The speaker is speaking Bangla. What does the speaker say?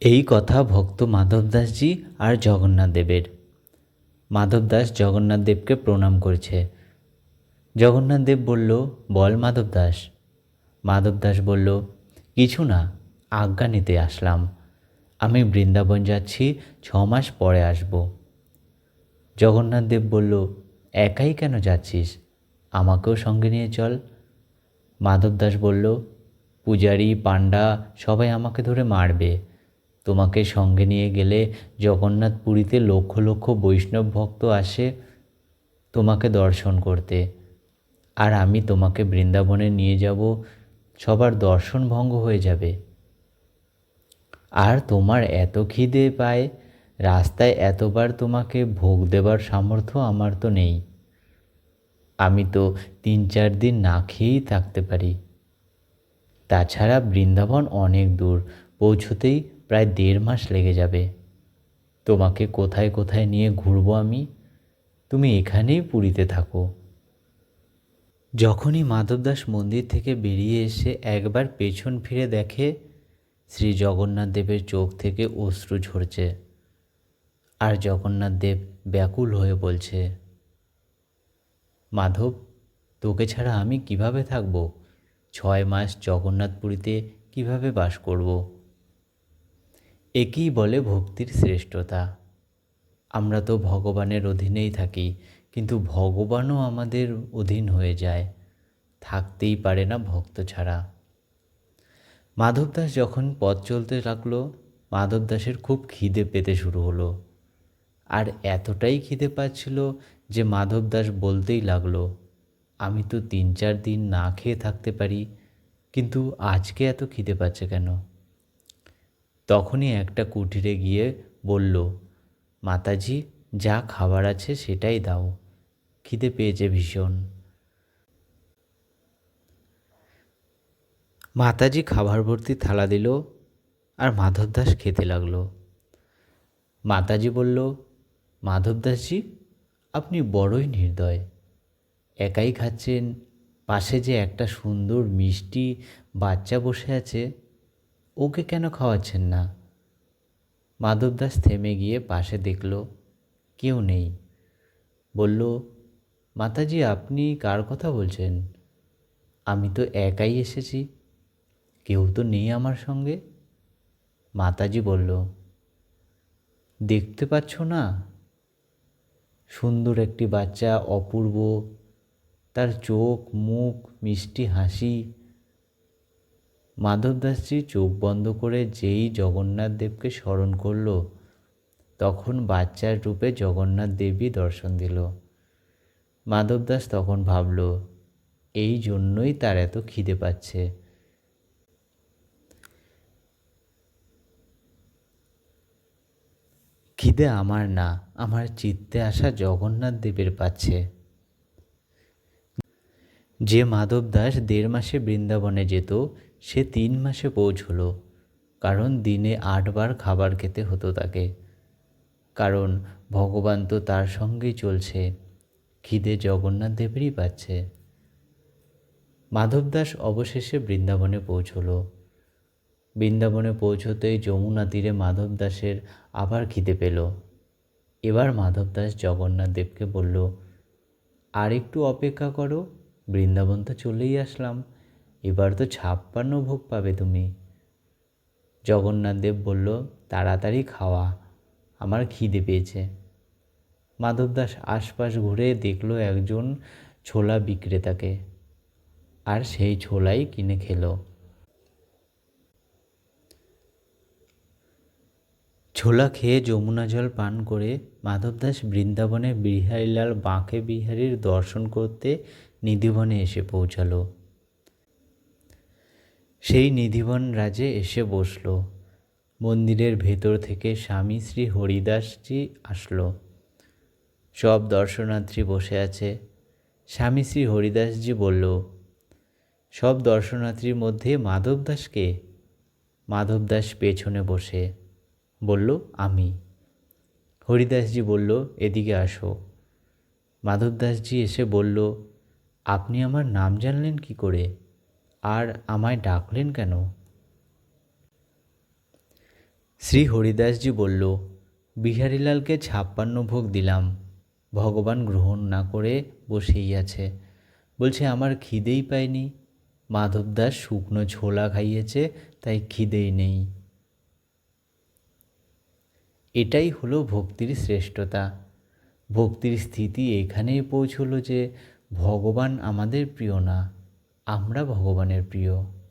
এই কথা ভক্ত মাধবদাসজি আর জগন্নাথ দেবের। মাধবদাস জগন্নাথ দেবকে প্রণাম করছে। জগন্নাথ দেব বলল, বল মাধবদাস। মাধবদাস বলল, কিছু না, আজ্ঞা নিতে আসলাম। আমি বৃন্দাবন যাচ্ছি, 6 মাস পরে আসব। জগন্নাথ দেব বলল, একাই কেন যাচ্ছিস? আমাকেও সঙ্গে নিয়ে চল। মাধবদাস বলল, পূজারি পাণ্ডা সবাই আমাকে ধরে মারবে। তোমাকে সঙ্গে নিয়ে গেলে জগন্নাথ পুরীতে লক্ষ লক্ষ বৈষ্ণব ভক্ত আসে তোমাকে দর্শন করতে, আর আমি তোমাকে বৃন্দাবনে নিয়ে যাব, সবার দর্শন ভঙ্গ হয়ে যাবে। আর তোমার এত খিদে পায়, রাস্তায় এতবার তোমাকে ভোগ দেবার সামর্থ্য আমার তো নেই। আমি তো 3-4 দিন না খেয়েই থাকতে পারি। তাছাড়া বৃন্দাবন অনেক দূর, পৌঁছতেই প্রায় 1.5 মাস লেগে যাবে। তোমাকে কোথায় কোথায় নিয়ে ঘুরবো আমি, তুমি এখানেই পুরীতে থাকো। যখনই মাধবদাস মন্দির থেকে বেরিয়ে এসে একবার পেছন ফিরে দেখে, শ্রী জগন্নাথ দেবের চোখ থেকে অশ্রু ঝরছে। আর জগন্নাথ দেব ব্যাকুল হয়ে বলছে, মাধব, তোকে ছাড়া আমি কিভাবে থাকব? 6 মাস জগন্নাথপুরীতে কিভাবে বাস করব? একেই বলে ভক্তির শ্রেষ্ঠতা। আমরা তো ভগবানের অধীনেই থাকি, কিন্তু ভগবানও আমাদের অধীন হয়ে যায়, থাকতেই পারে না ভক্ত ছাড়া। মাধবদাস যখন পথ চলতে লাগলো, মাধবদাসের খুব খিদে পেতে শুরু হলো। আর এতটাই খিদে পাচ্ছিল যে মাধবদাস বলতেই লাগলো, আমি তো 3-4 দিন না খেয়ে থাকতে পারি, কিন্তু আজকে এত খিদে পাচ্ছে কেন? তখনই একটা কুটিরে গিয়ে বলল, মাতাজি, যা খাবার আছে সেটাই দাও, খিদে পেয়েছে ভীষণ। মাতাজি খাবার ভর্তি থালা দিল, আর মাধবদাস খেতে লাগলো। মাতাজি বলল, মাধবদাসজি, আপনি বড়ই নির্দয়, একাই খাচ্ছেন, পাশে যে একটা সুন্দর মিষ্টি বাচ্চা বসে আছে, ওকে কেন খাওয়াচ্ছেন না? মাধবদাস থেমে গিয়ে পাশে দেখল কেউ নেই। বলল, মাতাজি, আপনি কার কথা বলছেন? আমি তো একাই এসেছি, কেউ তো নেই আমার সঙ্গে। মাতাজি বলল, দেখতে পাচ্ছ না, সুন্দর একটি বাচ্চা, অপূর্ব, তার চোখ মুখ মিষ্টি হাসি। মাধবদাসজি চোখ বন্ধ করে যেই জগন্নাথ দেবকে স্মরণ করল, তখন বাচ্চার রূপে জগন্নাথ দেবী দর্শন দিল। মাধবদাস তখন ভাবল, এই জন্যই তার এত খিদে পাচ্ছে। খিদে আমার না, আমার চিত্তে আসা জগন্নাথ দেবের পাচ্ছে। যে মাধবদাস 1.5 মাসে বৃন্দাবনে যেত, সে 3 মাসে পৌঁছল, কারণ দিনে 8 বার খাবার খেতে হতো তাকে। কারণ ভগবান তো তার সঙ্গেই চলছে, খিদে জগন্নাথ দেবেরই পাচ্ছে। মাধবদাস অবশেষে বৃন্দাবনে পৌঁছল। বৃন্দাবনে পৌঁছতেই যমুনা তীরে মাধবদাসের আবার খিদে পেল। এবার মাধবদাস জগন্নাথ দেবকে বলল, আর একটু অপেক্ষা করো, বৃন্দাবন তো চলেই আসলাম, এবার তো 56 ভোগ পাবে তুমি। জগন্নাথ দেব বলল, তাড়াতাড়ি খাওয়া, আমার খিদে পেয়েছে। মাধবদাস আশপাশ ঘুরে দেখল একজন ছোলা বিক্রেতাকে, আর সেই ছোলাই কিনে খেলো। ছোলা খেয়ে যমুনা জল পান করে মাধবদাস বৃন্দাবনে বিহারীলাল বাঁকে বিহারীর দর্শন করতে নিধিবনে এসে পৌঁছালো। সেই নিধিবন রাজে এসে বসল। মন্দিরের ভেতর থেকে স্বামী শ্রী হরিদাসজি আসলো। সব দর্শনার্থী বসে আছে। স্বামী শ্রী হরিদাসজি বলল, সব দর্শনার্থীর মধ্যে মাধবদাসকে? মাধবদাস পেছনে বসে বলল, আমি। হরিদাসজি বলল, এদিকে আসো। মাধবদাসজি এসে বলল, আপনি আমার নাম জানলেন কি করে, আর আমায় ডাকলেন কেন? শ্রী হরিদাসজি বলল, বিহারীলালকে 56 ভোগ দিলাম, ভগবান গ্রহণ না করে বসেই আছে। বলছে আমার খিদেই পায়নি। মাধবদাস শুকনো ছোলা খাইয়েছে, তাই খিদেই নেই। এটাই হলো ভক্তির শ্রেষ্ঠতা। ভক্তির স্থিতি এখানেই পৌঁছলো যে ভগবান আমাদের প্রিয় না, আমরা ভগবানের প্রিয়।